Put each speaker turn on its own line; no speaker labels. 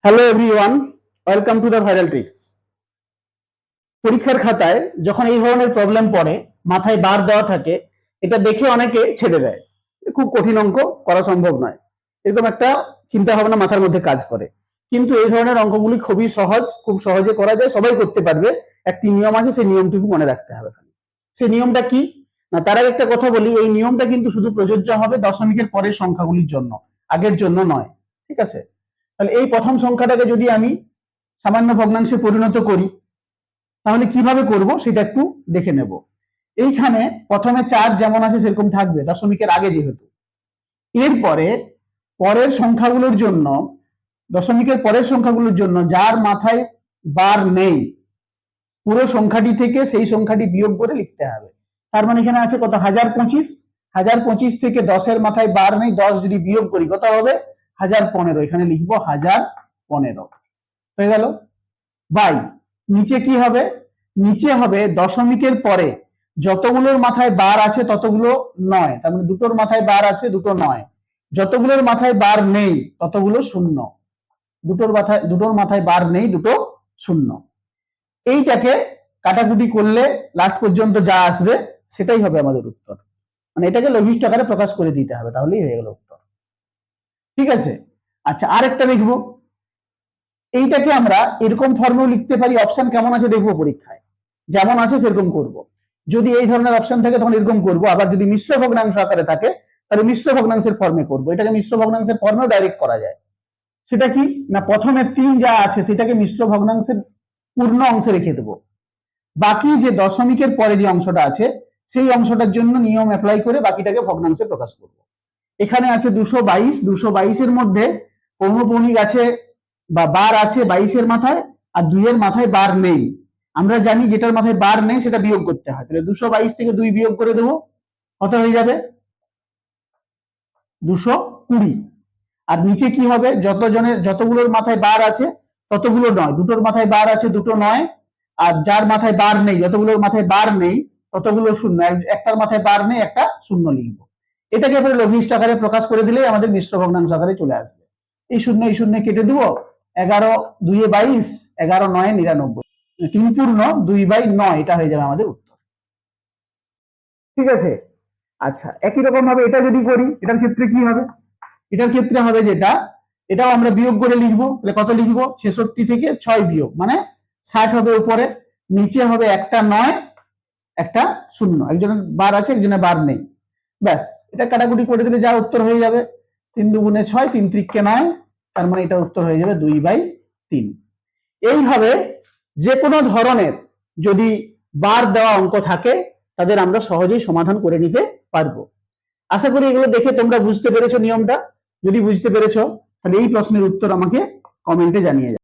Hello everyone, welcome to the viral tricks. পরীক্ষার খাতায় যখন এই ধরনের প্রবলেম পড়ে, মাথায় বার দেওয়া থাকে, এটা দেখে অনেকে ছেড়ে দেয়, খুব কঠিন অঙ্ক, করা সম্ভব নয়, এরকম একটা চিন্তা ভাবনা মাথার মধ্যে কাজ করে। কিন্তু এই ধরনের অঙ্কগুলি খুবই সহজ, খুব সহজে করা যায়, সবাই করতে পারবে। একটি নিয়ম আছে, সেই নিয়মটুকু মনে রাখতে হবে। সেই নিয়মটা কি না, তার আগে একটা কথা বলি, এই নিয়মটা কিন্তু শুধু প্রযোজ্য হবে দশমিকের পরের সংখ্যাগুলির জন্য, আগের জন্য নয়। ঠিক আছে? তাহলে এই প্রথম সংখ্যাটাকে যদি আমি সামান্য ভগ্নাংশে পরিণত করি, তাহলে কিভাবে করব সেটা একটু দেখে নেব। এইখানে প্রথমে 4 যেমন আছে সেরকম থাকবে, দশমিকের আগে যেহেতু। এরপরে পরের সংখ্যাগুলোর জন্য, দশমিকের পরের সংখ্যাগুলোর জন্য যার মাথায় বার নেই, পুরো সংখ্যাটি থেকে সেই সংখ্যাটি বিয়োগ করে লিখতে হবে। তার মানে এখানে আছে কত, 1025। 1025 থেকে 10-এর মাথায় বার নেই, 10 যদি বিয়োগ করি কত হবে, 1015। এখানে লিখবো 1015 হয়ে গেল। বাই নিচে কি হবে, নিচে হবে দশমিকের পরে যতগুলোর মাথায় বার আছে ততগুলো নয়, তার মানে দুটোর মাথায় বার আছে, দুটো নয়। যতগুলোর মাথায় বার নেই ততগুলো শূন্য, দুটোর মাথায় বার নেই, দুটো শূন্য। এইটাকে কাটাকুটি করলে লাস্ট পর্যন্ত যা আসবে সেটাই হবে আমাদের উত্তর। মানে এটাকে লঘিষ্ঠ আকারে প্রকাশ করে দিতে হবে, তাহলেই হয়ে গেল উত্তর। ঠিক আছে? আচ্ছা, আরেকটা দেখবো। এইটাকে আমরা এরকম ফর্মেও লিখতে পারি, অপশন কেমন আছে দেখবো পরীক্ষায়, যেমন আছে সেরকম করব। যদি এই ধরনের অপশন থাকে তখন এরকম করব, আবার যদি মিশ্র ভগ্নাংশ আকারে থাকে তাহলে মিশ্র ভগ্নাংশের ফর্মে করব। এটাকে মিশ্র ভগ্নাংশের ফর্মেও ডাইরেক্ট করা যায়। সেটা কি না, প্রথমে 3 যা আছে সেটাকে মিশ্র ভগ্নাংশের পূর্ণ অংশে রেখে দেবো, বাকি যে দশমিকের পরে যে অংশটা আছে সেই অংশটার জন্য নিয়ম অ্যাপ্লাই করে বাকিটাকে ভগ্নাংশে প্রকাশ করব। এখানে আছে 222, 222-এর মধ্যে পৌনঃপুনিক আছে বা বার আছে 22-এর মাথায়, আর 2-এর মাথায় বার নেই। আমরা জানি যেটার মাথায় বার নেই সেটা বিয়োগ করতে হয়, তাহলে 222 থেকে 2 বিয়োগ করে দেবো, কত হয়ে যাবে, 220। আর নিচে কি হবে, যতগুলোর মাথায় বার আছে ততগুলো নয়, দুটোর মাথায় বার আছে, দুটো নয়। আর যার মাথায় বার নেই, যতগুলোর মাথায় বার নেই ততগুলো শূন্য, একটার মাথায় বার নেই, একটা শূন্য লিখবো। এটাকে এবারে লঘিষ্ঠ আকারে প্রকাশ করে দিলেই আমাদের মিশ্র ভগ্নাংশ আকারে চলে আসবে। এই শূন্য কেটে দেবো, 11 2 22, 11 9 99, 3 পূর্ণ 2/9, এটা হয়ে যাবে আমাদের উত্তর। ঠিক আছে? আচ্ছা, একই রকম ভাবে এটা যদি করি, এটার ক্ষেত্রে কি হবে, এটার ক্ষেত্রে হবে যেটা, এটাও আমরা বিয়োগ করে লিখবো। তাহলে কত লিখবো, 66 থেকে 6 বিয়োগ মানে 60 হবে উপরে, নিচে হবে একটা 9 একটা শূন্য, একজনের বার আছে একজনের বার নেই। ব্যাস, এটা কাটাকুটি করে দিলে যা উত্তর হয়ে যাবে, 3 দুগুণে 6, 3 ত্রিকে 9, তার মানে এটা উত্তর হয়ে যাবে 2/3। এইভাবে যে কোনো ধরনের যদি বার দেওয়া অঙ্ক থাকে তাদের আমরা সহজেই সমাধান করে নিতে পারবো। আশা করি এগুলো দেখে তোমরা বুঝতে পেরেছো নিয়মটা। যদি বুঝতে পেরেছো তাহলে এই প্রশ্নের উত্তর আমাকে কমেন্টে জানিয়ে যাও।